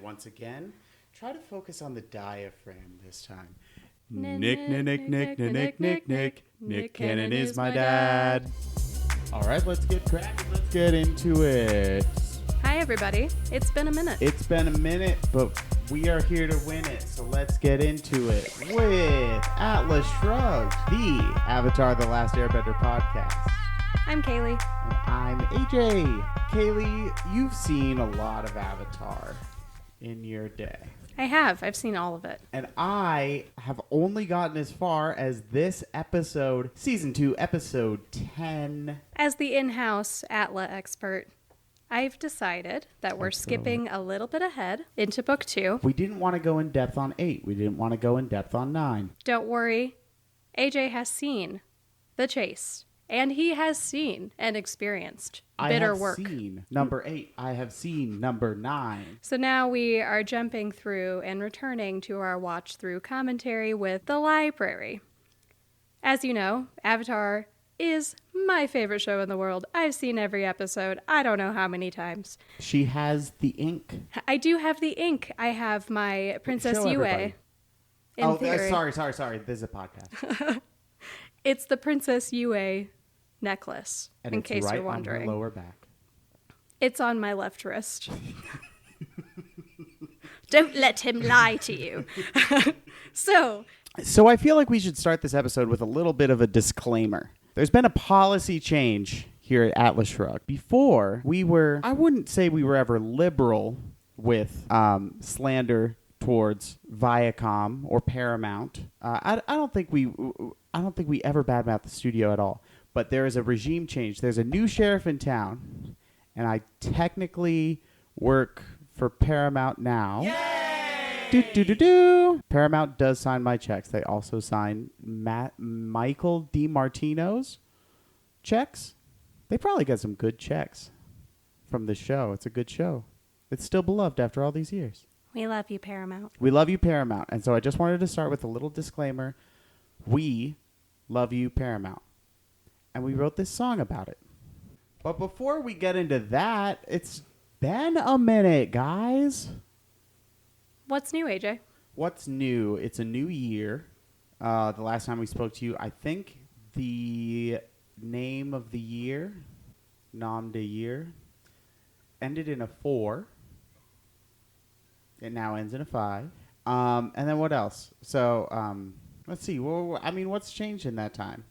once again. Try to focus on the diaphragm this time. Nick Cannon is my dad. All right, let's get cracking. Let's get into it. Hi, everybody. It's been a minute. It's been a minute, but we are here to win it. So let's get into it with Atlas Shrugged, the Avatar: The Last Airbender podcast. I'm Kaylee. And I'm AJ. Kaylee, you've seen a lot of Avatar in your day. I have. I've seen all of it. And I have only gotten as far as this episode, Season 2, Episode 10. As the in-house Atla expert, I've decided that we're skipping a little bit ahead into Book 2. We didn't want to go in depth on 8. We didn't want to go in depth on 9. Don't worry. AJ has seen The Chase. And he has seen and experienced bitter work. I have seen number 8. I have seen number 9. So now we are jumping through and returning to our watch-through commentary with The Library. As you know, Avatar is my favorite show in the world. I've seen every episode. I don't know how many times. She has the ink. I do have the ink. I have my Princess Show Yue. everybody. Sorry. This is a podcast. It's the Princess Yue necklace, and in case right you're wondering. On her lower back. It's on my left wrist. Don't let him lie to you. So I feel like we should start this episode with a little bit of a disclaimer. There's been a policy change here at Atlas Shrugged. Before, I wouldn't say we were ever liberal with slander towards Viacom or Paramount. I don't think we ever badmouthed the studio at all. But there is a regime change. There's a new sheriff in town, and I technically work for Paramount now. Yay! Paramount does sign my checks. They also sign Michael DiMartino's checks. They probably got some good checks from the show. It's a good show. It's still beloved after all these years. We love you, Paramount. We love you, Paramount. And so I just wanted to start with a little disclaimer. We love you, Paramount. And we wrote this song about it. But before we get into that, it's been a minute, guys. What's new, AJ? What's new? It's a new year. The last time we spoke to you, I think the name of the year, nom de year, ended in a 4. It now ends in a 5. And then what else? So, let's see. Well, I mean, what's changed in that time?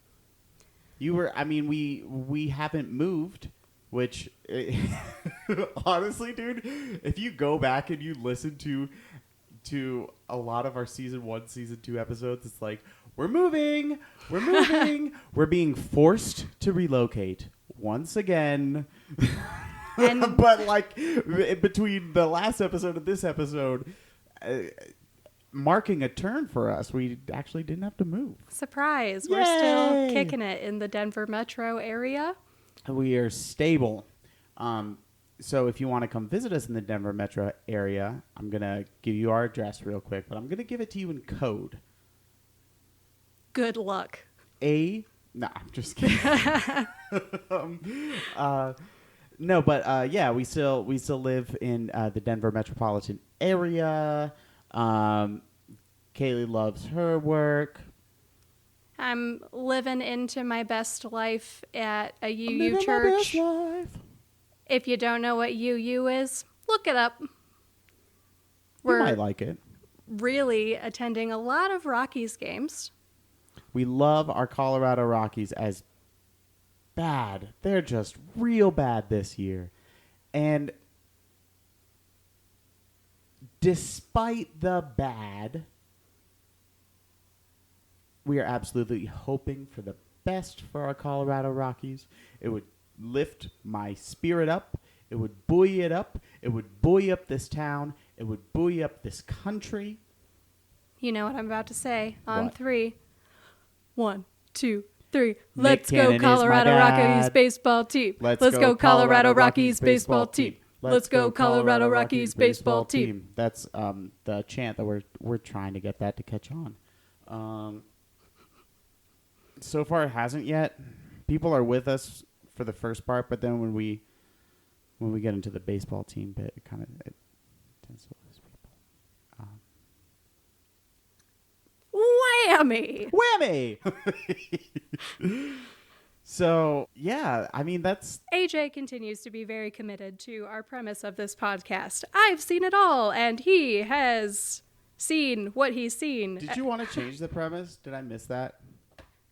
We haven't moved, which, honestly, dude, if you go back and you listen to a lot of our Season 1, Season 2 episodes, it's like, we're moving, we're being forced to relocate once again. But, like, between the last episode and this episode, marking a turn for us, we actually didn't have to move. Surprise. Yay! We're still kicking it in the Denver metro area. We are stable. So if you want to come visit us in the Denver metro area, I'm going to give you our address real quick, but I'm going to give it to you in code. Good luck. No, I'm just kidding. Yeah, we still live in the Denver metropolitan area. Kaylee loves her work. I'm living into my best life at a UU church. If you don't know what UU is, look it up. You might like it. Really attending a lot of Rockies games. We love our Colorado Rockies as bad. They're just real bad this year. And despite the bad, we are absolutely hoping for the best for our Colorado Rockies. It would lift my spirit up. It would buoy it up. It would buoy up this town. It would buoy up this country. You know what I'm about to say. On What? 3. 1, 2, 3. Nick Let's go Cannon is Colorado my Rockies dad. baseball team. Let's go Colorado Rockies baseball team. Let's go Colorado Rockies baseball team. That's the chant that we're trying to get that to catch on. So far it hasn't yet. People are with us for the first part, but then when we get into the baseball team bit, it tends to lose people. Yummy. Whammy! So, yeah, I mean, that's... AJ continues to be very committed to our premise of this podcast. I've seen it all, and he has seen what he's seen. Did you want to change the premise? Did I miss that?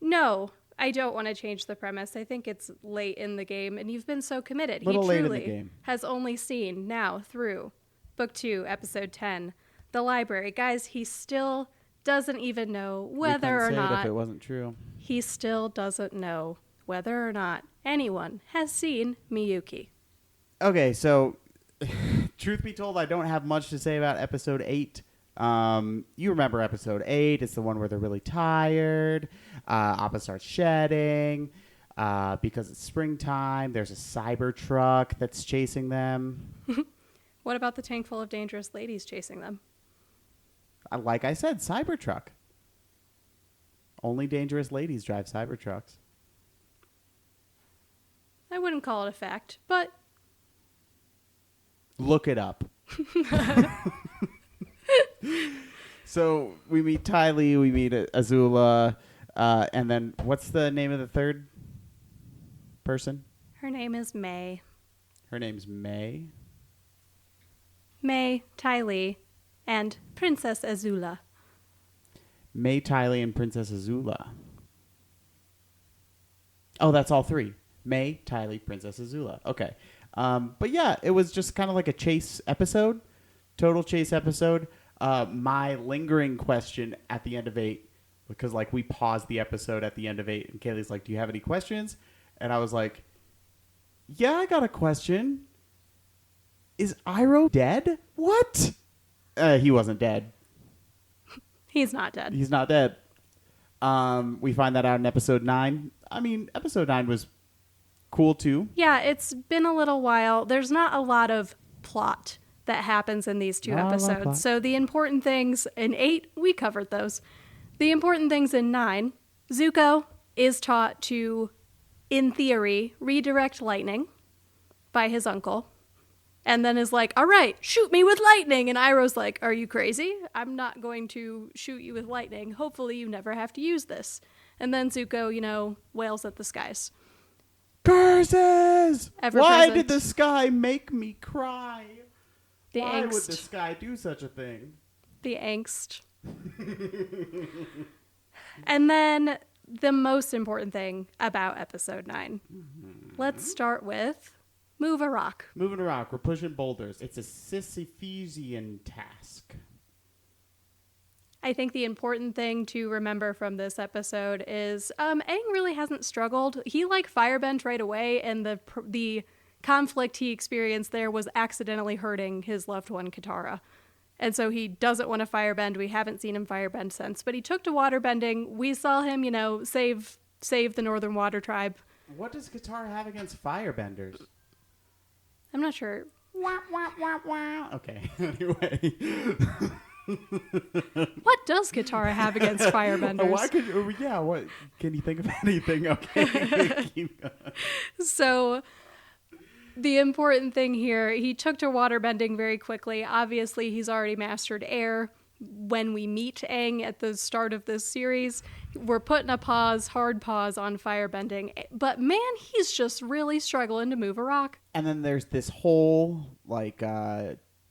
No, I don't want to change the premise. I think it's late in the game, and you've been so committed. Little He late in the truly game. has only seen now through Book 2, Episode 10, The Library. Guys, he still doesn't even know whether or We couldn't say it not... if it wasn't true. He still doesn't know whether or not anyone has seen Miyuki. Okay, so truth be told, I don't have much to say about episode 8. You remember episode 8. It's the one where they're really tired. Appa starts shedding because it's springtime. There's a cyber truck that's chasing them. What about the tank full of dangerous ladies chasing them? Like I said, cyber truck. Only dangerous ladies drive cyber trucks. I wouldn't call it a fact, but... Look it up. So we meet Ty Lee, we meet Azula, and then what's the name of the third person? Her name is May. Her name's May. May, Ty Lee, and Princess Azula. May, Ty Lee, and Princess Azula. Oh, that's all three. May, Ty Lee, Princess Azula. Okay. But yeah, it was just kind of like a chase episode. Total chase episode. My lingering question at the end of 8, because like we paused the episode at the end of 8, and Kaylee's like, "Do you have any questions?" And I was like, "Yeah, I got a question. Is Iroh dead?" What? He wasn't dead. He's not dead. He's not dead. We find that out in episode 9. I mean, episode 9 was cool too. Yeah, it's been a little while. There's not a lot of plot that happens in these two episodes. So the important things in 8, we covered those. The important things in 9, Zuko is taught to, in theory, redirect lightning by his uncle. And then is like, all right, shoot me with lightning. And Iroh's like, are you crazy? I'm not going to shoot you with lightning. Hopefully you never have to use this. And then Zuko, wails at the skies. Curses! Ever Why present. did the sky make me cry? The Why angst. would the sky do such a thing? The angst. And then the most important thing about episode 9. Let's start with move a rock. Moving a rock. We're pushing boulders. It's a Sisyphusian task. I think the important thing to remember from this episode is Aang really hasn't struggled. He firebent right away, and the conflict he experienced there was accidentally hurting his loved one, Katara. And so he doesn't want to firebend. We haven't seen him firebend since. But he took to waterbending. We saw him, save the Northern Water Tribe. What does Katara have against firebenders? I'm not sure. Wah, wah, wah, wah. Okay, anyway. What does Katara have against firebenders? Why could you, what? Can you think of anything? Okay. Keep going. So the important thing here, he took to waterbending very quickly. Obviously, he's already mastered air. When we meet Aang at the start of this series, we're putting a hard pause on firebending. But man, he's just really struggling to move a rock. And then there's this whole,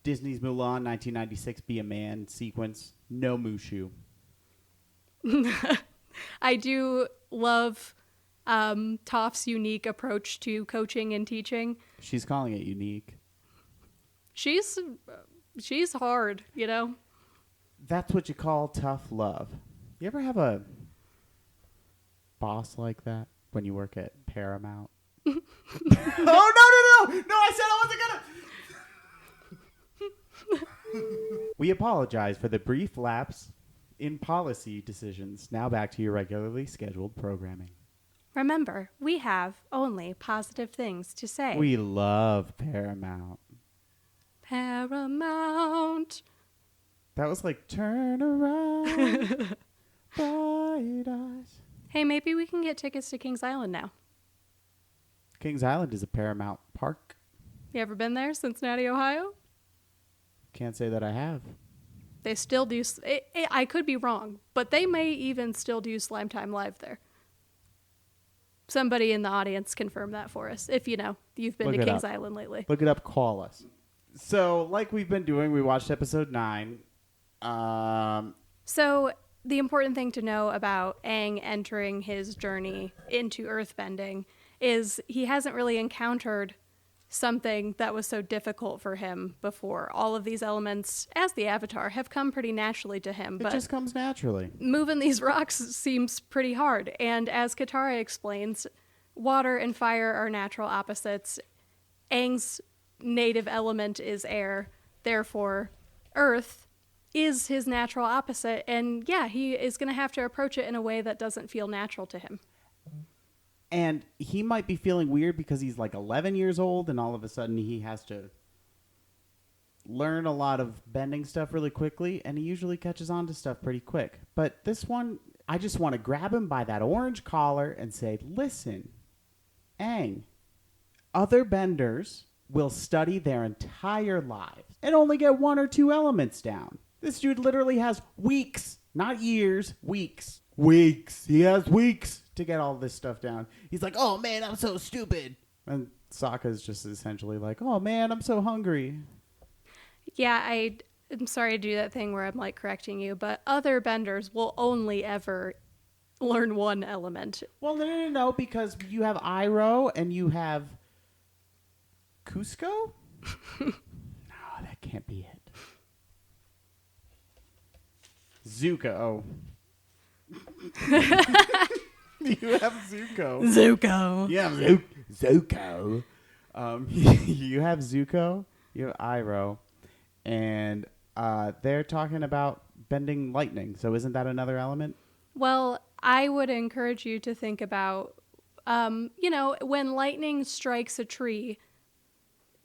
Disney's Mulan 1996 Be a Man sequence. No Mushu. I do love Toph's unique approach to coaching and teaching. She's calling it unique. She's hard, That's what you call tough love. You ever have a boss like that when you work at Paramount? Oh, no! No, I said I wasn't gonna... We apologize for the brief lapse in policy decisions. Now back to your regularly scheduled programming. Remember, we have only positive things to say. We love Paramount. Paramount. That was like, turn around, bright eyes. Hey, maybe we can get tickets to Kings Island now. Kings Island is a Paramount park. You ever been there, Cincinnati, Ohio? Can't say that I have. They still do. I could be wrong, but they may even still do Slime Time Live there. Somebody in the audience confirm that for us. If you've been to Kings Island lately. Look it up. Call us. So, like we've been doing, we watched episode 9. So, the important thing to know about Aang entering his journey into earthbending is he hasn't really encountered something that was so difficult for him before. All of these elements, as the Avatar, have come pretty naturally to him. It just comes naturally. Moving these rocks seems pretty hard. And as Katara explains, water and fire are natural opposites. Aang's native element is air. Therefore, earth is his natural opposite. And yeah, he is going to have to approach it in a way that doesn't feel natural to him. And he might be feeling weird because he's like 11 years old and all of a sudden he has to learn a lot of bending stuff really quickly, and he usually catches on to stuff pretty quick. But this one, I just want to grab him by that orange collar and say, listen, Aang, other benders will study their entire lives and only get 1 or 2 elements down. This dude literally has weeks, not years, weeks. Weeks. He has weeks to get all this stuff down. He's like, oh man, I'm so stupid. And Sokka's just essentially like, oh man, I'm so hungry. Yeah, I'm sorry to do that thing where I'm like correcting you, but other benders will only ever learn 1 element. Well, no, because you have Iroh and you have Cusco? No, that can't be it. Zuko. Oh. You have Zuko. Zuko. Yeah, Zuko. You have Zuko, you have Iroh, and they're talking about bending lightning. So isn't that another element? Well, I would encourage you to think about, when lightning strikes a tree,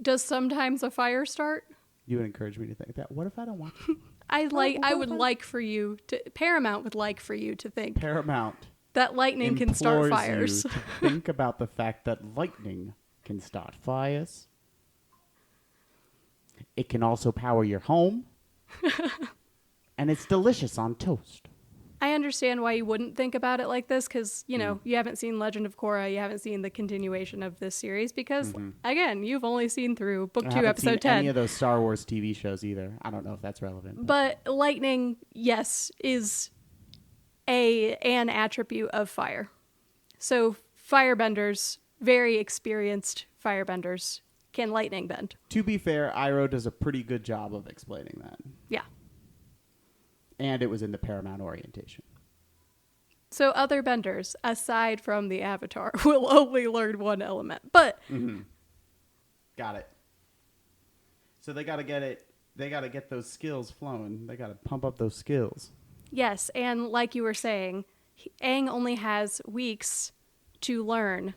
does sometimes a fire start? You would encourage me to think that. What if I don't want to? Paramount would like for you to think. Paramount. That lightning can start fires. You to think about the fact that lightning can start fires. It can also power your home. And it's delicious on toast. I understand why you wouldn't think about it like this because, you haven't seen Legend of Korra. You haven't seen the continuation of this series because, again, you've only seen through Book 2, Episode 10. Any of those Star Wars TV shows either. I don't know if that's relevant. But lightning, yes, is an attribute of fire. So firebenders, very experienced firebenders, can lightning bend. To be fair, Iroh does a pretty good job of explaining that. Yeah. And it was in the Paramount orientation. So other benders, aside from the Avatar, will only learn 1 element. But Got it. So they got to get it. They got to get those skills flowing. They got to pump up those skills. Yes, and like you were saying, Aang only has weeks to learn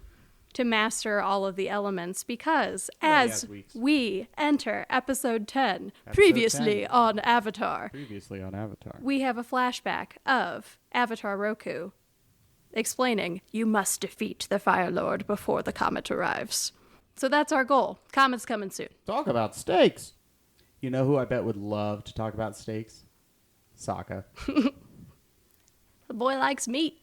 to master all of the elements because as we enter episode 10, previously on Avatar, we have a flashback of Avatar Roku explaining, you must defeat the Fire Lord before the comet arrives. So that's our goal. Comet's coming soon. Talk about steaks. You know who I bet would love to talk about steaks? Sokka. The boy likes meat.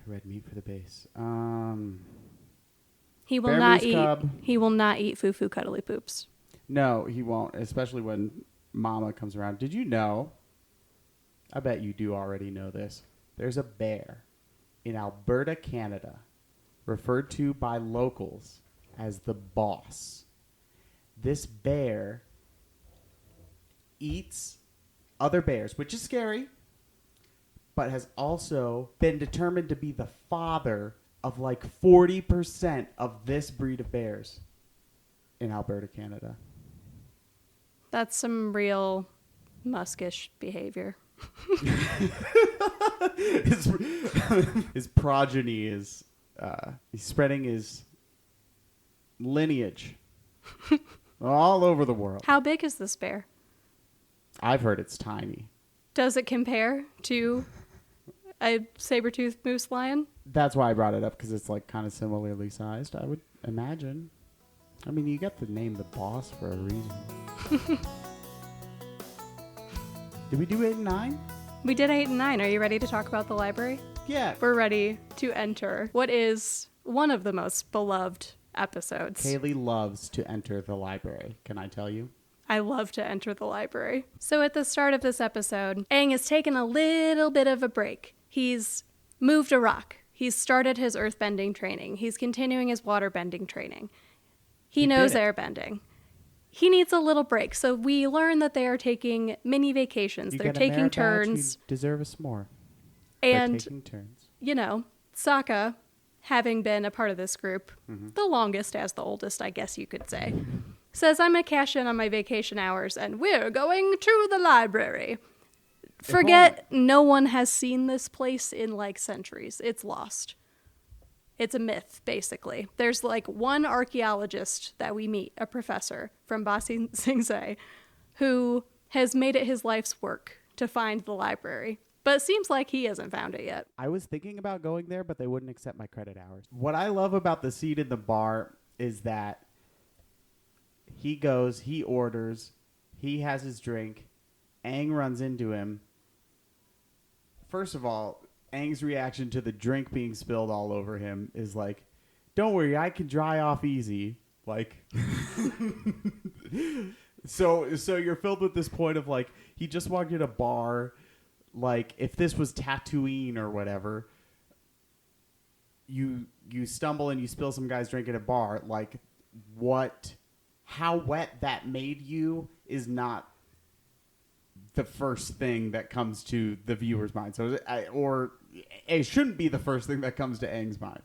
Red meat for the base. He will not eat foo-foo cuddly poops. No, he won't, especially when Mama comes around. Did you know? I bet you do already know this. There's a bear in Alberta, Canada, referred to by locals as the boss. This bear eats other bears, which is scary, but has also been determined to be the father of like 40% of this breed of bears in Alberta, Canada. That's some real muskish behavior. His progeny is he's spreading his lineage all over the world. How big is this bear? I've heard it's tiny. Does it compare to a saber-toothed moose lion? That's why I brought it up, because it's like kind of similarly sized, I would imagine. I mean, you got the name the boss for a reason. Did we do 8 and 9? We did 8 and 9. Are you ready to talk about the library? Yeah. We're ready to enter what is one of the most beloved episodes. Kaylee loves to enter the library, can I tell you? I love to enter the library. So at the start of this episode, Aang has taken a little bit of a break. He's moved a rock. He's started his earthbending training. He's continuing his waterbending training. He knows airbending. He needs a little break. So we learn that they are taking mini vacations. They're taking turns. You deserve a s'more. And, they're taking turns. you know, Sokka, having been a part of this group, the longest as the oldest, I guess you could say, says, I'm going to cash in on my vacation hours and we're going to the library. Forget no one has seen this place in like centuries. It's lost. It's a myth, basically. There's like one archaeologist that we meet, a professor from Ba Sing Zei, who has made it his life's work to find the library. But it seems like he hasn't found it yet. I was thinking about going there, but they wouldn't accept my credit hours. What I love about the seat in the bar is that he goes, he orders, he has his drink, Aang runs into him. First of all, Aang's reaction to the drink being spilled all over him is like, don't worry, I can dry off easy. Like, so you're filled with this point of like, he just walked in a bar. Like, if this was Tatooine or whatever, you stumble and you spill some guy's drink at a bar. Like, how wet that made you is not the first thing that comes to the viewer's mind. So, or it shouldn't be the first thing that comes to Aang's mind.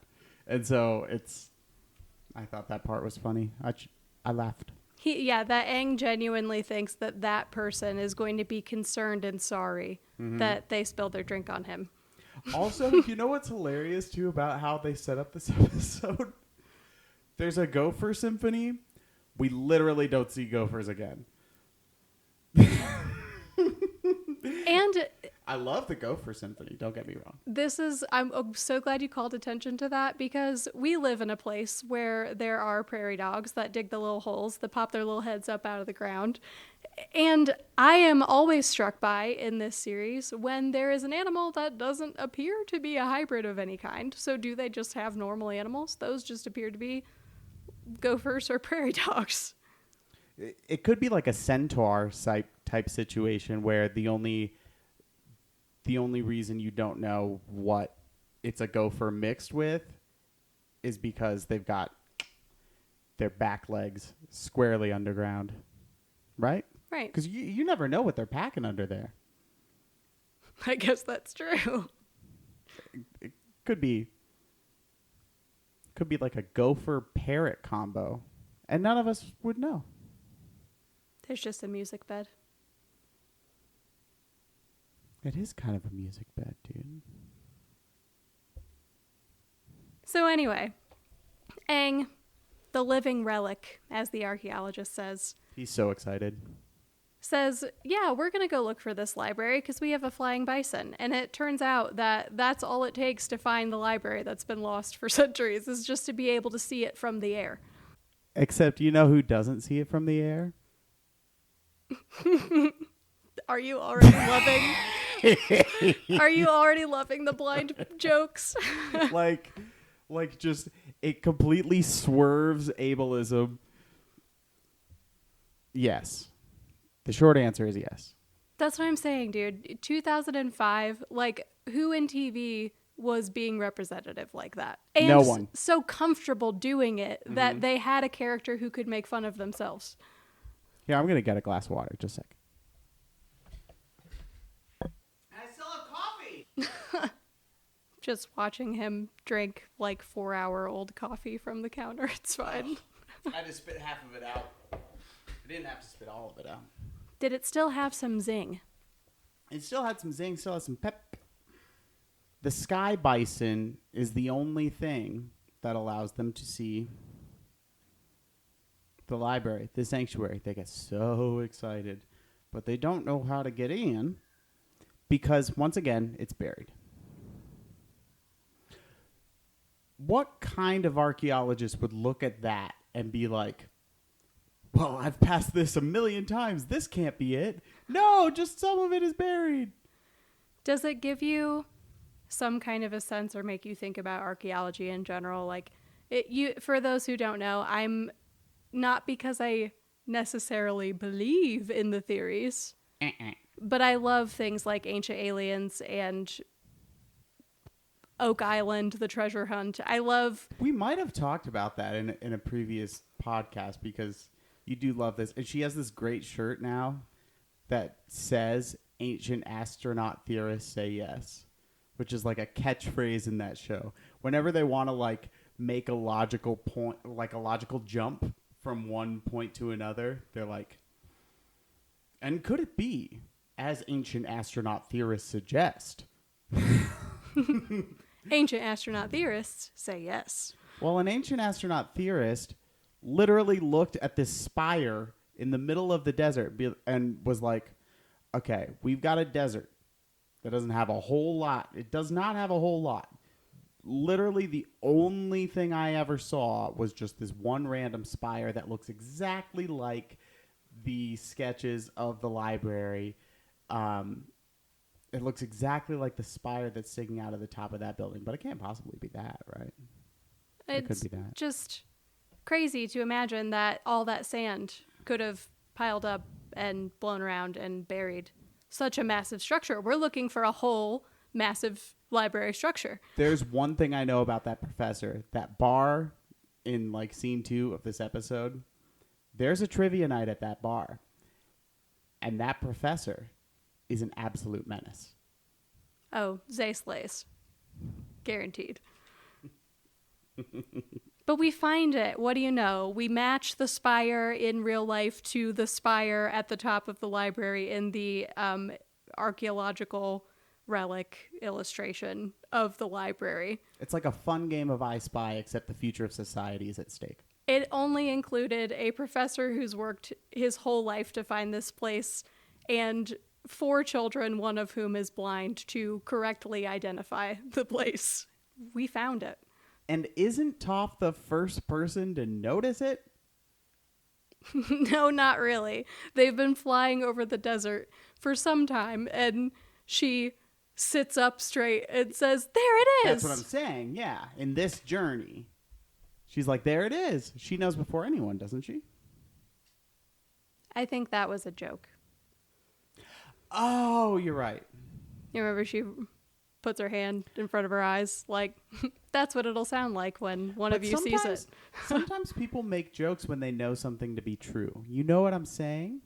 And so I thought that part was funny. I laughed. That Aang genuinely thinks that that person is going to be concerned and sorry that they spilled their drink on him. Also, you know what's hilarious, too, about how they set up this episode? There's a gopher symphony. We literally don't see gophers again. And I love the gopher symphony, don't get me wrong. I'm so glad you called attention to that, because we live in a place where there are prairie dogs that dig the little holes, that pop their little heads up out of the ground. And I am always struck by in this series when there is an animal that doesn't appear to be a hybrid of any kind. So do they just have normal animals? Those just appear to be gophers or prairie dogs. It could be like a centaur type situation where the only reason you don't know what it's a gopher mixed with is because they've got their back legs squarely underground. Right? Right. Because you never know what they're packing under there. I guess that's true. It could be like a gopher parrot combo, and none of us would know. There's just a music bed. It is kind of a music bed, dude. So anyway, Aang, the living relic, as the archaeologist says. He's so excited. Says, yeah, we're going to go look for this library because we have a flying bison. And it turns out that that's all it takes to find the library that's been lost for centuries, is just to be able to see it from the air. Except, you know who doesn't see it from the air? Are you already loving the blind jokes? like just it completely swerves ableism. Yes. The short answer is yes. That's what I'm saying, dude. 2005, like, who in TV was being representative like that? And no one. So comfortable doing it that they had a character who could make fun of themselves. Here, I'm going to get a glass of water. Just a sec. I still have coffee. Just watching him drink like 4-hour-old coffee from the counter. It's fine. I had to spit half of it out. I didn't have to spit all of it out. Did it still have some zing? It still had some zing, still had some pep. The sky bison is the only thing that allows them to see the library, the sanctuary. They get so excited, but they don't know how to get in because, once again, it's buried. What kind of archaeologist would look at that and be like, well, I've passed this a million times. This can't be it. No, just some of it is buried. Does it give you some kind of a sense or make you think about archaeology in general? Like, for those who don't know, I'm not because I necessarily believe in the theories, but I love things like Ancient Aliens and Oak Island, the treasure hunt. We might have talked about that in a previous podcast because you do love this. And she has this great shirt now that says ancient astronaut theorists say yes, which is like a catchphrase in that show. Whenever they want to like make a logical point, like a logical jump from one point to another, they're like, and could it be, as ancient astronaut theorists suggest? Ancient astronaut theorists say yes. Well, an ancient astronaut theorist literally looked at this spire in the middle of the desert and was like, okay, we've got a desert that doesn't have a whole lot. It does not have a whole lot. Literally the only thing I ever saw was just this one random spire that looks exactly like the sketches of the library. It looks exactly like the spire that's sticking out of the top of that building, but it can't possibly be that, right? It could be that. Just crazy to imagine that all that sand could have piled up and blown around and buried such a massive structure. We're looking for a whole massive library structure. There's one thing I know about that professor. That bar in like scene 2 of this episode, there's a trivia night at that bar. And that professor is an absolute menace. Oh, Zei slays. Guaranteed. But we find it. What do you know? We match the spire in real life to the spire at the top of the library in the archaeological relic illustration of the library. It's like a fun game of I Spy, except the future of society is at stake. It only included a professor who's worked his whole life to find this place and 4 children, one of whom is blind, to correctly identify the place. We found it. And isn't Toph the first person to notice it? No, not really. They've been flying over the desert for some time, and she sits up straight and says, "There it is!" That's what I'm saying, yeah. In this journey, she's like, there it is. She knows before anyone, doesn't she? I think that was a joke. Oh, you're right. You remember she puts her hand in front of her eyes? Like, that's what it'll sound like when one of you sees it. Sometimes people make jokes when they know something to be true. You know what I'm saying?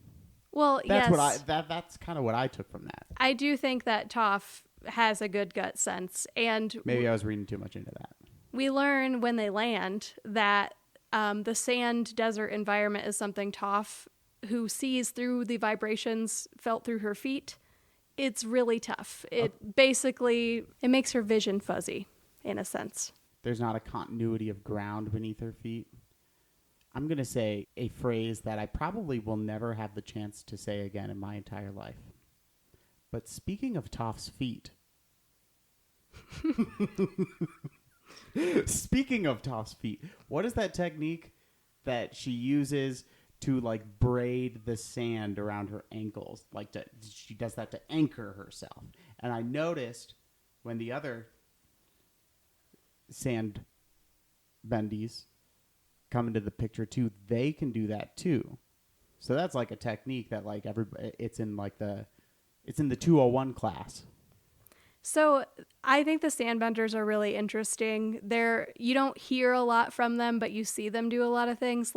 Well, that's yes. That's kind of what I took from that. I do think that Toph has a good gut sense. And maybe I was reading too much into that. We learn when they land that the sand desert environment is something Toph, who sees through the vibrations felt through her feet, it's really tough. It makes her vision fuzzy, in a sense. There's not a continuity of ground beneath her feet. I'm going to say a phrase that I probably will never have the chance to say again in my entire life. But speaking of Toph's feet... Speaking of Toph's feet, what is that technique that she uses to like braid the sand around her ankles? She does that to anchor herself. And I noticed when the other sand bendies come into the picture too, they can do that too. So that's like a technique that like everybody, it's in the 201 class. So I think the sandbenders are really interesting. You don't hear a lot from them, but you see them do a lot of things.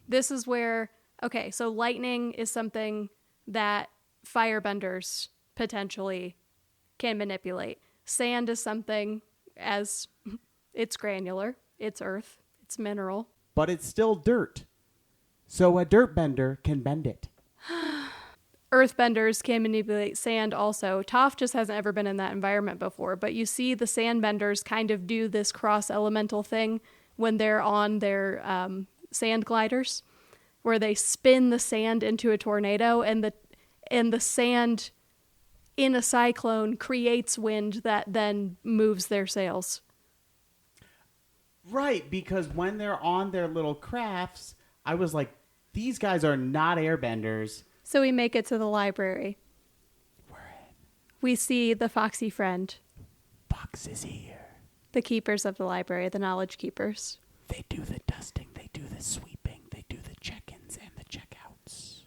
This is where, so lightning is something that firebenders potentially can manipulate. Sand is something, as it's granular, it's earth, it's mineral. But it's still dirt. So a dirt bender can bend it. Earthbenders can manipulate sand also. Toph just hasn't ever been in that environment before, but you see the sandbenders kind of do this cross-elemental thing when they're on their sand gliders, where they spin the sand into a tornado, and the sand in a cyclone creates wind that then moves their sails. Right, because when they're on their little crafts, I was like, These guys are not airbenders. So we make it to the library. We're in. We see the foxy friend. Fox is here. The keepers of the library, the knowledge keepers. They do the dusting, they do the sweeping, they do the check-ins and the checkouts.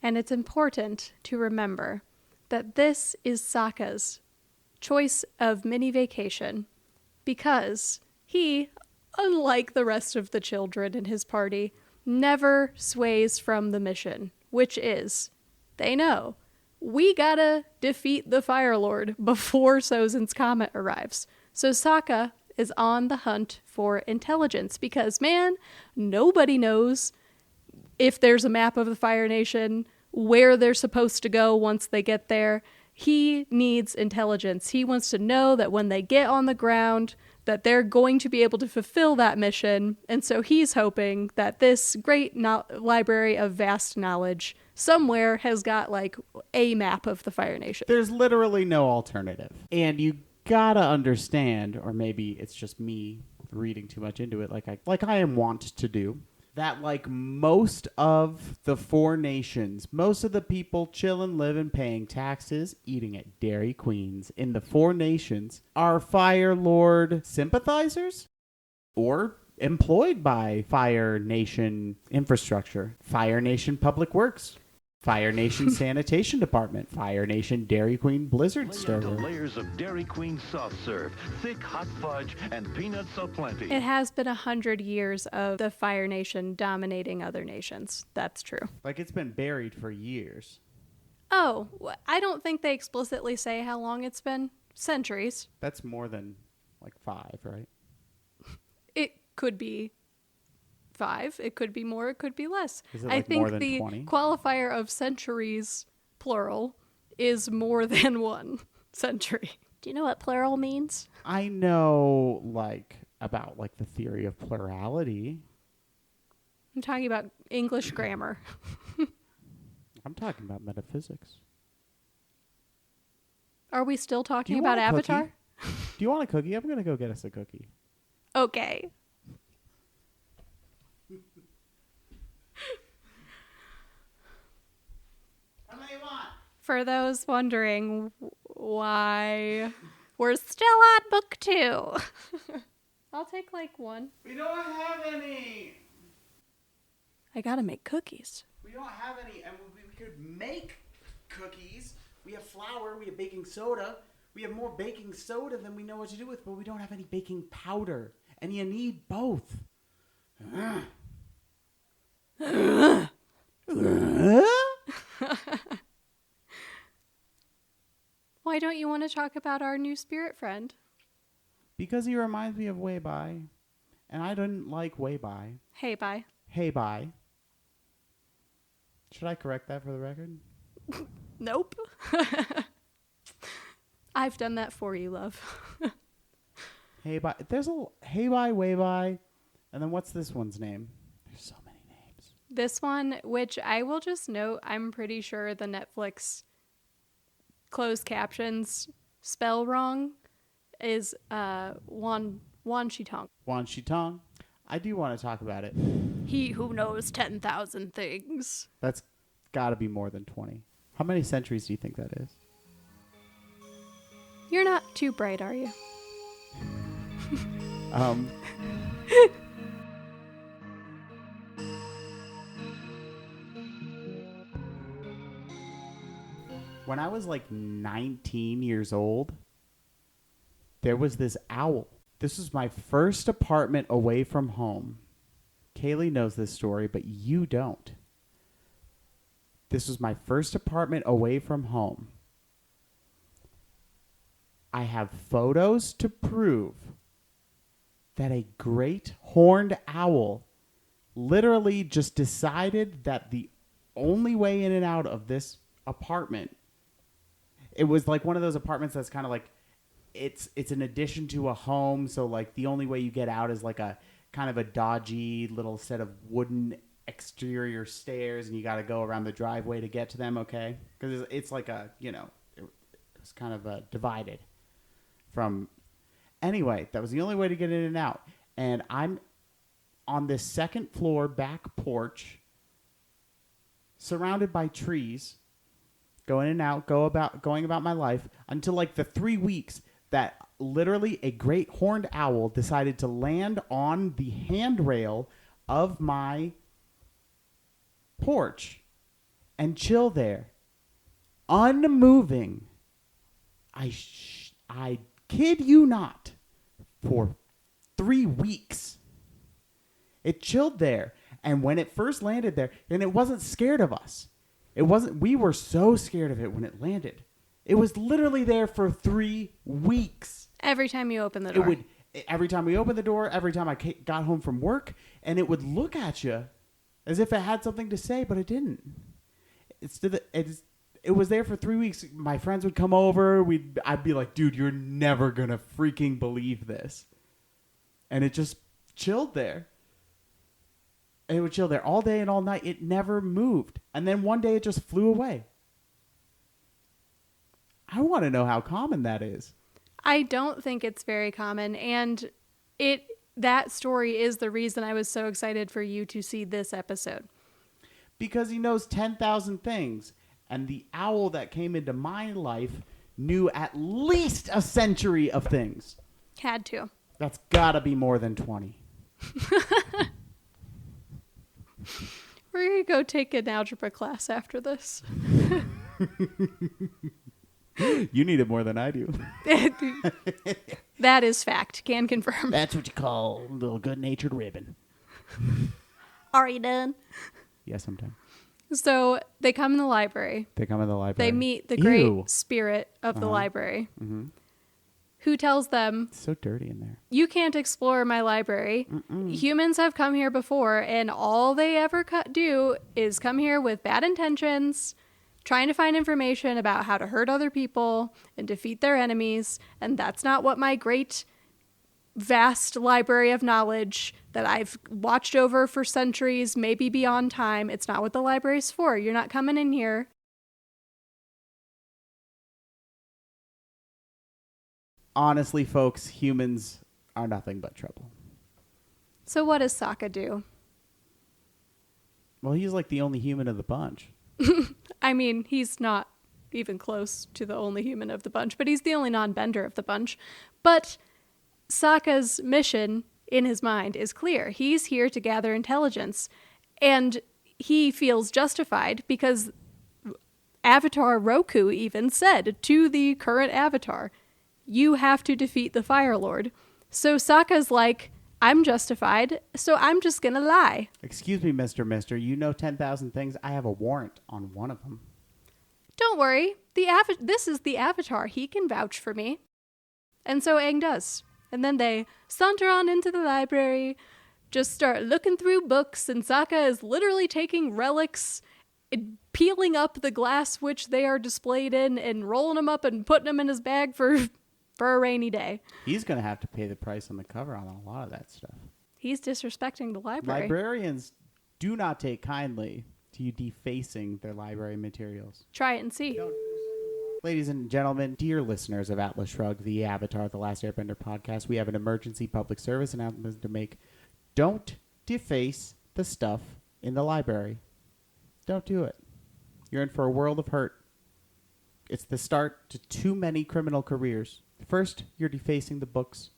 And it's important to remember that this is Sokka's choice of mini vacation because he, unlike the rest of the children in his party, never sways from the mission, which is, they know, we gotta defeat the Fire Lord before Sozin's comet arrives. So Sokka is on the hunt for intelligence because, man, nobody knows if there's a map of the Fire Nation, where they're supposed to go once they get there. He needs intelligence. He wants to know that when they get on the ground, that they're going to be able to fulfill that mission. And so he's hoping that this great library of vast knowledge somewhere has got like a map of the Fire Nation. There's literally no alternative. And you gotta understand, or maybe it's just me reading too much into it like I am wont to do, that like most of the four nations, most of the people chilling, living, paying taxes, eating at Dairy Queens in the four nations are Fire Lord sympathizers or employed by Fire Nation infrastructure, Fire Nation Public Works, Fire Nation Sanitation Department, Fire Nation Dairy Queen Blizzard Lay into Server. layers of Dairy Queen soft serve, thick hot fudge, and peanuts aplenty. It has been 100 years of the Fire Nation dominating other nations. That's true. Like it's been buried for years. Oh, I don't think they explicitly say how long it's been. Centuries. That's more than like 5, right? It could be 5. It could be more. It could be less. Is it I like think more than the 20? qualifier of centuries, plural, is more than 1 century. Do you know what plural means? I know like about like the theory of plurality. I'm talking about English grammar. I'm talking about metaphysics. Are we still talking you about want a cookie? Avatar? Do you want a cookie? I'm going to go get us a cookie. Okay. How many you want? For those wondering why we're still on book 2. I'll take like 1. We don't have any. I gotta make cookies. We don't have any. And we could make cookies. We have flour. We have baking soda. We have more baking soda than we know what to do with, but we don't have any baking powder. And you need both. Why don't you want to talk about our new spirit friend? Because he reminds me of Way By. And I didn't like Way By. Hey, bye. Hey By. Should I correct that for the record? Nope. I've done that for you, love. Hey By. There's a Hey By, Way By. And then what's this one's name? There's so many names. This one, which I will just note, I'm pretty sure the Netflix closed captions spell wrong, is Wan Shi Tong. Wan Shi Tong. I do want to talk about it. He who knows 10,000 things. That's got to be more than 20. How many centuries do you think that is? You're not too bright, are you? When I was like 19 years old, there was this owl. This was my first apartment away from home. Kaylee knows this story, but you don't. This was my first apartment away from home. I have photos to prove that a great horned owl literally just decided that the only way in and out of this apartment, it was like one of those apartments that's kind of like, it's an addition to a home, so like the only way you get out is like a kind of a dodgy little set of wooden exterior stairs, and you got to go around the driveway to get to them, okay? Because it's like a, it's kind of divided from... Anyway, that was the only way to get in and out. And I'm on this second floor back porch surrounded by trees, going in and out, going about my life until like the 3 weeks that literally a great horned owl decided to land on the handrail of my porch and chill there, unmoving. I kid you not, for 3 weeks. It chilled there. And when it first landed there, and it wasn't scared of us. We were so scared of it when it landed. It was literally there for 3 weeks. Every time you open the door. Every time we opened the door, every time I got home from work, and it would look at you as if it had something to say, but it didn't. It was there for 3 weeks. My friends would come over. I'd be like, dude, you're never going to freaking believe this. And it just chilled there. And it would chill there all day and all night. It never moved. And then one day it just flew away. I want to know how common that is. I don't think it's very common. And that story is the reason I was so excited for you to see this episode. Because he knows 10,000 things. And the owl that came into my life knew at least a century of things. Had to. That's got to be more than 20. We're going to go take an algebra class after this. You need it more than I do. That is fact. Can confirm. That's what you call a little good-natured ribbon. Are you done? Yes, I'm done. So they come in the library. They meet the great spirit of the library, who tells them, it's so dirty in there. You can't explore my library. Humans have come here before, and all they ever do is come here with bad intentions, trying to find information about how to hurt other people and defeat their enemies. And that's not what my great, vast library of knowledge that I've watched over for centuries, maybe beyond time. It's not what the library's for. You're not coming in here. Honestly, folks, humans are nothing but trouble. So what does Sokka do? Well, he's like the only human of the bunch. I mean, he's not even close to the only human of the bunch, but he's the only non-bender of the bunch. But Sokka's mission in his mind is clear. He's here to gather intelligence, and he feels justified because Avatar Roku even said to the current Avatar, you have to defeat the Fire Lord. So Sokka's like, I'm justified, so I'm just gonna lie. Excuse me, Mr. You know 10,000 things. I have a warrant on one of them. Don't worry. This is the Avatar. He can vouch for me. And so Aang does. And then they saunter on into the library, just start looking through books, and Sokka is literally taking relics, and peeling up the glass which they are displayed in, and rolling them up and putting them in his bag for a rainy day. He's going to have to pay the price on the cover on a lot of that stuff. He's disrespecting the library. Librarians do not take kindly to you defacing their library materials. Try it and see. Ladies and gentlemen, dear listeners of Atlas Shrugged, the Avatar, the Last Airbender podcast, we have an emergency public service announcement to make. Don't deface the stuff in the library. Don't do it. You're in for a world of hurt. It's the start to too many criminal careers. First, you're defacing the books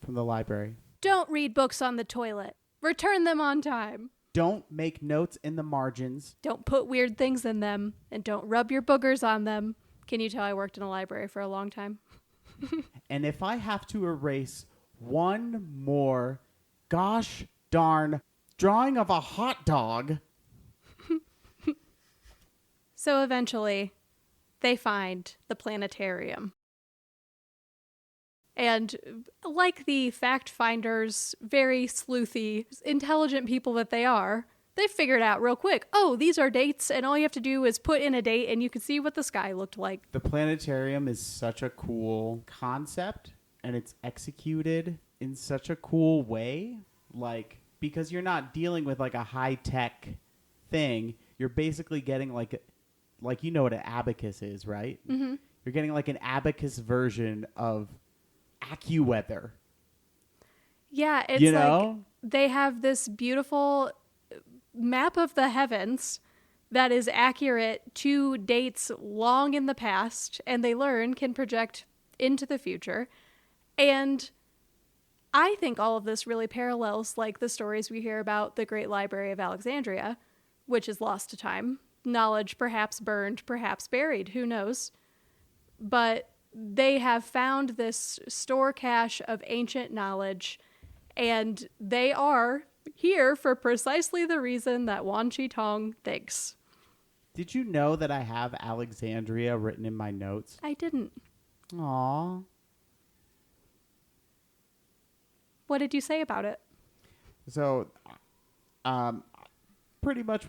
from the library. Don't read books on the toilet. Return them on time. Don't make notes in the margins. Don't put weird things in them. And don't rub your boogers on them. Can you tell I worked in a library for a long time? And if I have to erase one more gosh darn drawing of a hot dog. So eventually, they find the planetarium. And like the fact finders, very sleuthy, intelligent people that they are, they figured out real quick, oh, these are dates, and all you have to do is put in a date, and you can see what the sky looked like. The planetarium is such a cool concept, and it's executed in such a cool way. Like, because you're not dealing with like a high-tech thing. You're basically getting like you know what an abacus is, right? Mm-hmm. You're getting like an abacus version of AccuWeather. Yeah, it's like they have this beautiful map of the heavens that is accurate to dates long in the past, and they learn can project into the future. And I think all of this really parallels like the stories we hear about the Great Library of Alexandria, which is lost to time. Knowledge perhaps burned, perhaps buried, who knows? But they have found this store cache of ancient knowledge, and they are here for precisely the reason that Wan Shi Tong thinks. Did you know that I have Alexandria written in my notes? I didn't. Aw. What did you say about it? So, pretty much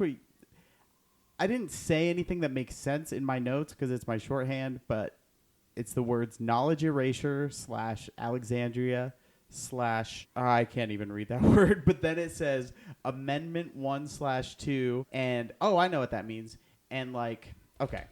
I didn't say anything that makes sense in my notes because it's my shorthand, but it's the words knowledge erasure / Alexandria / I can't even read that word, but then it says amendment 1/2 and I know what that means. And okay,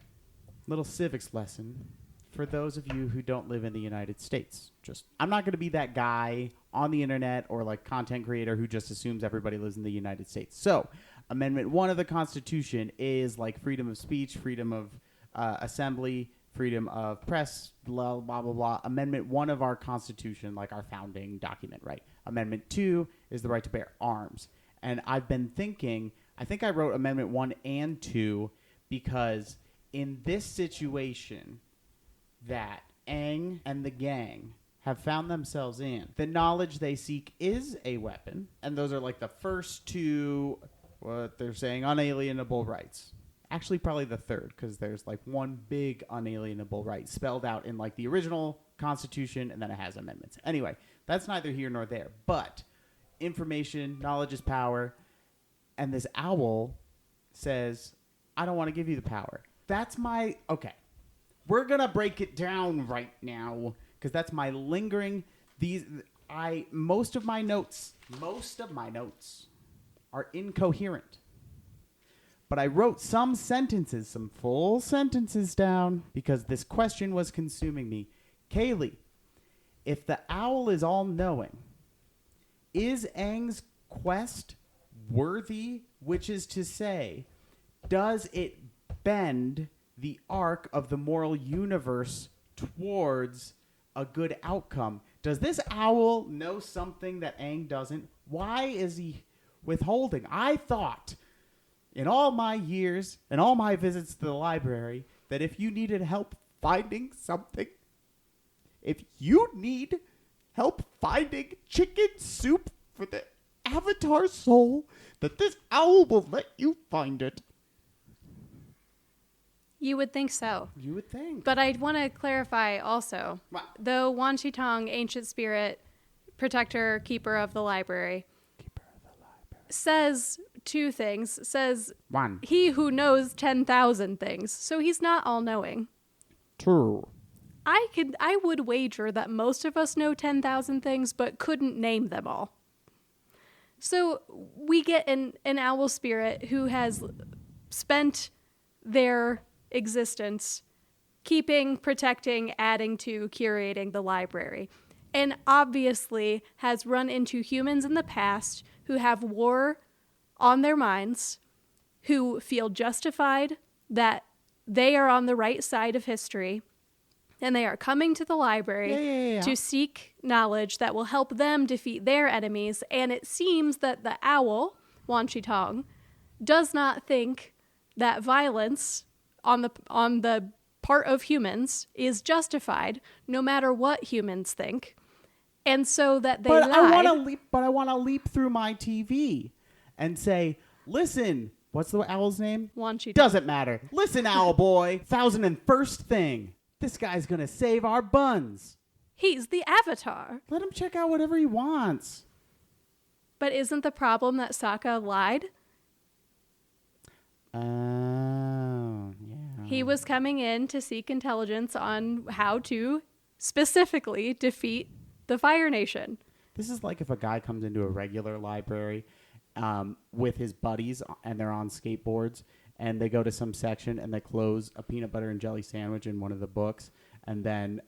little civics lesson for those of you who don't live in the United States. I'm not going to be that guy on the internet or content creator who just assumes everybody lives in the United States. So Amendment 1 of the Constitution is freedom of speech, freedom of assembly, freedom of press, blah, blah, blah, blah. Amendment 1 of our Constitution, our founding document, right? Amendment 2 is the right to bear arms. And I've been thinking, I think I wrote Amendment 1 and 2 because in this situation that Aang and the gang have found themselves in, the knowledge they seek is a weapon. And those are the first two, what they're saying, unalienable rights. Actually, probably the third, because there's one big unalienable right spelled out in the original Constitution, and then it has amendments. Anyway, that's neither here nor there. But information, knowledge is power, and this owl says, I don't want to give you the power. That's my, okay. We're going to break it down right now, because that's my lingering, most of my notes are incoherent. But I wrote some full sentences down, because this question was consuming me. Kaylee, if the owl is all-knowing, is Aang's quest worthy? Which is to say, does it bend the arc of the moral universe towards a good outcome? Does this owl know something that Aang doesn't? Why is he withholding? I thought, in all my years and all my visits to the library, that if you needed help finding something, if you need help finding chicken soup for the Avatar soul, that this owl will let you find it. You would think so. You would think. But I want to clarify also, What? though Wan Shi Tong, ancient spirit, protector, keeper of the library, says two things. Says, One. he who knows 10,000 things. So he's not all-knowing. Two. I would wager that most of us know 10,000 things, but couldn't name them all. So we get an owl spirit who has spent their existence keeping, protecting, adding to, curating the library, and obviously has run into humans in the past who have war on their minds, who feel justified that they are on the right side of history, and they are coming to the library to seek knowledge that will help them defeat their enemies. And it seems that the owl, Wan Shi Tong, does not think that violence on the part of humans is justified, no matter what humans think. And so that they lie. I want to leap through my TV and say, listen, what's the owl's name? Wan Shi Tong. Doesn't matter. Listen, owl boy. 1001st thing. This guy's going to save our buns. He's the Avatar. Let him check out whatever he wants. But isn't the problem that Sokka lied? Oh, yeah. He was coming in to seek intelligence on how to specifically defeat the Fire Nation. This is like if a guy comes into a regular library with his buddies and they're on skateboards and they go to some section and they close a peanut butter and jelly sandwich in one of the books, and then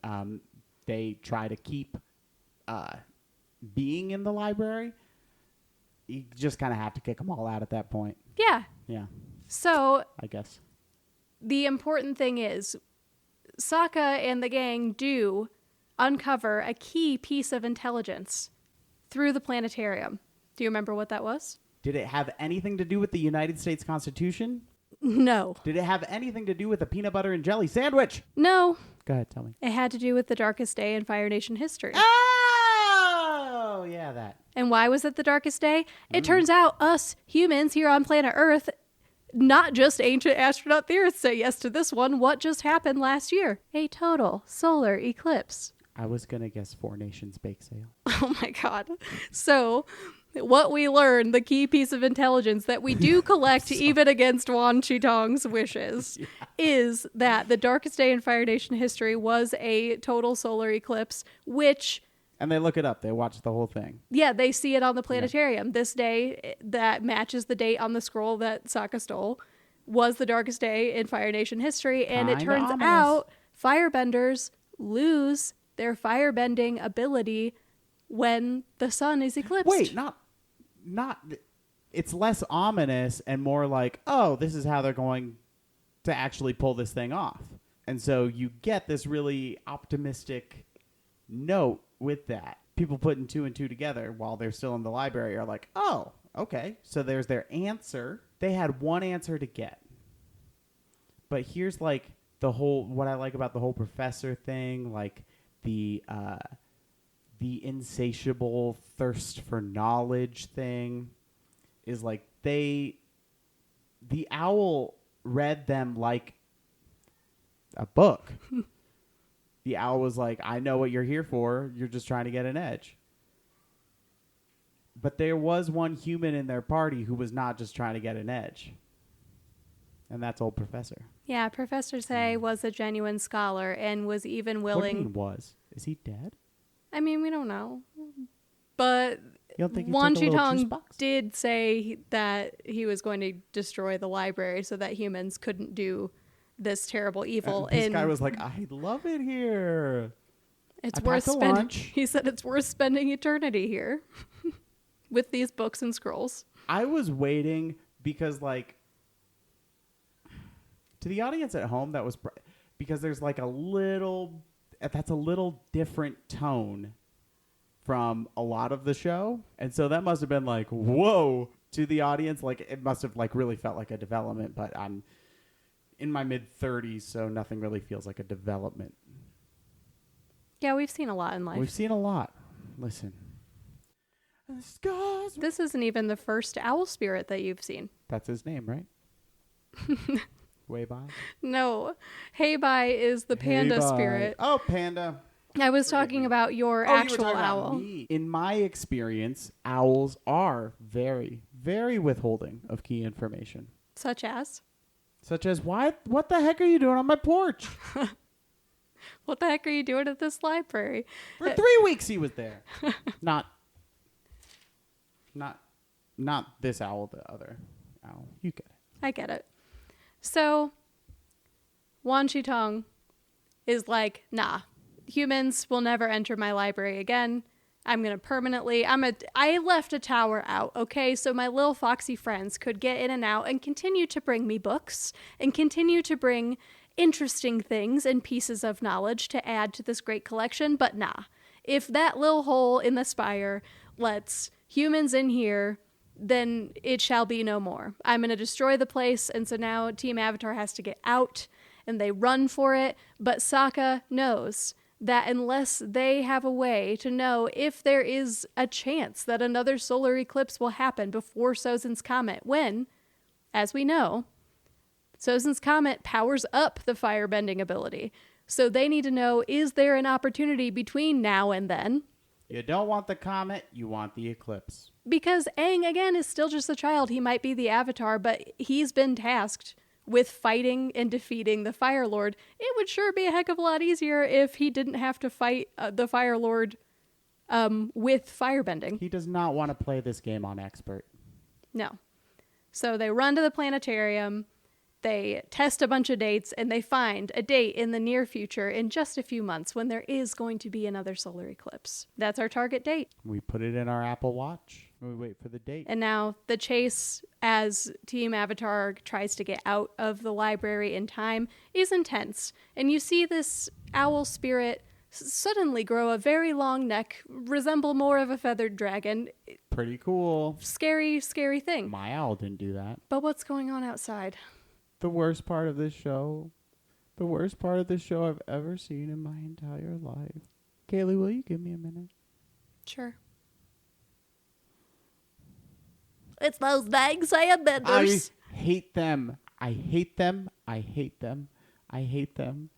they try to keep being in the library. You just kind of have to kick them all out at that point. Yeah. Yeah. So I guess. the important thing is Sokka and the gang do uncover a key piece of intelligence through the planetarium. Do you remember what that was? Did it have anything to do with the United States Constitution? No. Did it have anything to do with a peanut butter and jelly sandwich? No. Go ahead, tell me. It had to do with the darkest day in Fire Nation history. Oh, yeah, that. And why was it the darkest day? It turns out us humans here on planet Earth, not just ancient astronaut theorists say yes to this one. What just happened last year? A total solar eclipse. I was going to guess Four Nations bake sale. Oh my God. So what we learned, the key piece of intelligence that we do collect even against Wan Shi Tong's wishes, is that the darkest day in Fire Nation history was a total solar eclipse, which... And they look it up. They watch the whole thing. Yeah, they see it on the planetarium. Yeah. This day that matches the date on the scroll that Sokka stole was the darkest day in Fire Nation history. And it turns out firebenders lose their firebending ability when the sun is eclipsed. Wait, not. It's less ominous and more like, oh, this is how they're going to actually pull this thing off. And so you get this really optimistic note with that. People putting two and two together while they're still in the library are like, oh, okay. So there's their answer. They had one answer to get. But here's like what I like about the whole professor thing, like the insatiable thirst for knowledge thing is like the owl read them like a book. The owl was like, I know what you're here for. You're just trying to get an edge. But there was one human in their party who was not just trying to get an edge. And that's old Professor. Yeah, Professor Zei was a genuine scholar and was even willing... What do you mean was? Is he dead? I mean, we don't know. But Wan Shi Tong did say that he was going to destroy the library so that humans couldn't do this terrible evil. This guy was like, I love it here. It's worth spending. He said it's worth spending eternity here with these books and scrolls. I was waiting because, like, to the audience at home, that was because there's like a little different tone from a lot of the show. And so that must have been like, whoa, to the audience. Like, it must have like really felt like a development, but I'm in my mid-30s, so nothing really feels like a development. Yeah, we've seen a lot in life. We've seen a lot. Listen. This isn't even the first owl spirit that you've seen. That's his name, right? Weibai? No. Heibai is the panda spirit. Oh, panda. I was talking about your actual owl. About me. In my experience, owls are very, very withholding of key information. Such as, what the heck are you doing on my porch? What the heck are you doing at this library? For 3 weeks he was there. Not this owl, the other owl. You get it. I get it. So, Wan Shi Tong is like, nah, humans will never enter my library again. I'm going to permanently, I left a tower out, okay? So my little foxy friends could get in and out and continue to bring me books and continue to bring interesting things and pieces of knowledge to add to this great collection. But nah, if that little hole in the spire lets humans in here, then it shall be no more. I'm going to destroy the place. And so now Team Avatar has to get out and they run for it. But Sokka knows that unless they have a way to know if there is a chance that another solar eclipse will happen before Sozin's Comet, when, as we know, Sozin's Comet powers up the firebending ability. So they need to know, is there an opportunity between now and then? You don't want the comet, you want the eclipse. Because Aang, again, is still just a child. He might be the Avatar, but he's been tasked with fighting and defeating the Fire Lord. It would sure be a heck of a lot easier if he didn't have to fight the Fire Lord with firebending. He does not want to play this game on expert. No. So they run to the planetarium, they test a bunch of dates, and they find a date in the near future in just a few months when there is going to be another solar eclipse. That's our target date. We put it in our Apple Watch. We wait for the date. And now the chase as Team Avatar tries to get out of the library in time is intense. And you see this owl spirit suddenly grow a very long neck, resemble more of a feathered dragon. Pretty cool. Scary, scary thing. My owl didn't do that. But what's going on outside? The worst part of this show. The worst part of this show I've ever seen in my entire life. Kaylee, will you give me a minute? Sure. It's those dang sandbenders. I hate them. I hate them. I hate them. I hate them.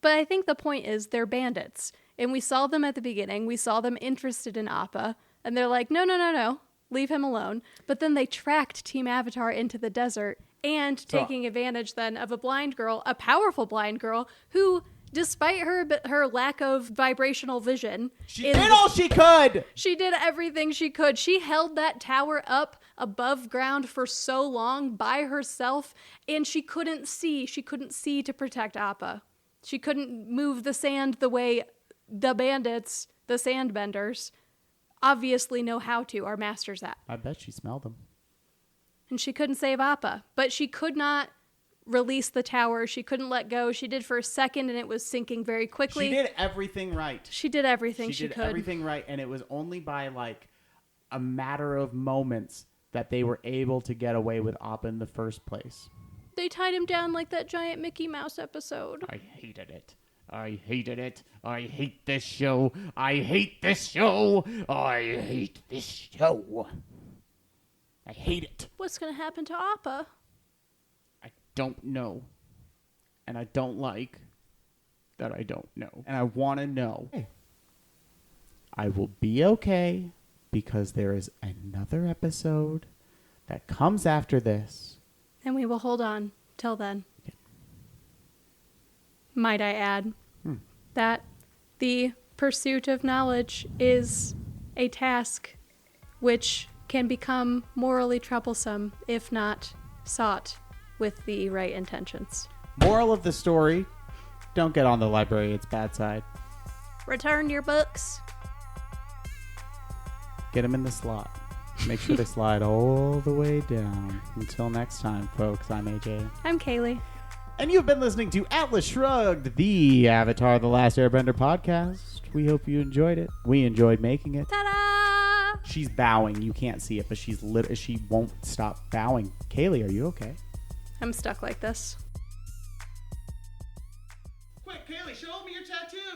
But I think the point is they're bandits. And we saw them at the beginning. We saw them interested in Appa. And they're like, no. Leave him alone. But then they tracked Team Avatar into the desert and taking advantage then of a blind girl, a powerful blind girl, who, despite her lack of vibrational vision... She did all she could! She did everything she could. She held that tower up above ground for so long by herself, and she couldn't see. She couldn't see to protect Appa. She couldn't move the sand the way the bandits, the sandbenders, obviously know how to, are masters at. I bet she smelled them. And she couldn't save Appa, but she could not release the tower. She couldn't let go. She did for a second, and it was sinking very quickly. She did everything right. She did everything she could. She did everything right, and it was only by, like, a matter of moments that they were able to get away with Appa in the first place. They tied him down like that giant Mickey Mouse episode. I hated it. I hated it. I hate this show. I hate this show. I hate this show. I hate it. What's going to happen to Appa? I don't know. And I don't like that I don't know. And I want to know. I will be okay because there is another episode that comes after this. And we will hold on till then. Yeah. Might I add that the pursuit of knowledge is a task which can become morally troublesome if not sought with the right intentions. Moral of the story, don't get on the library, it's bad side. Return your books. Get them in the slot. Make sure they slide all the way down. Until next time, folks, I'm AJ. I'm Kaylee. And you've been listening to Atlas Shrugged, the Avatar The Last Airbender podcast. We hope you enjoyed it. We enjoyed making it. Ta-da! She's bowing. You can't see it, but she won't stop bowing. Kaylee, are you okay? I'm stuck like this. Quick, Kaylee, show me your tattoo!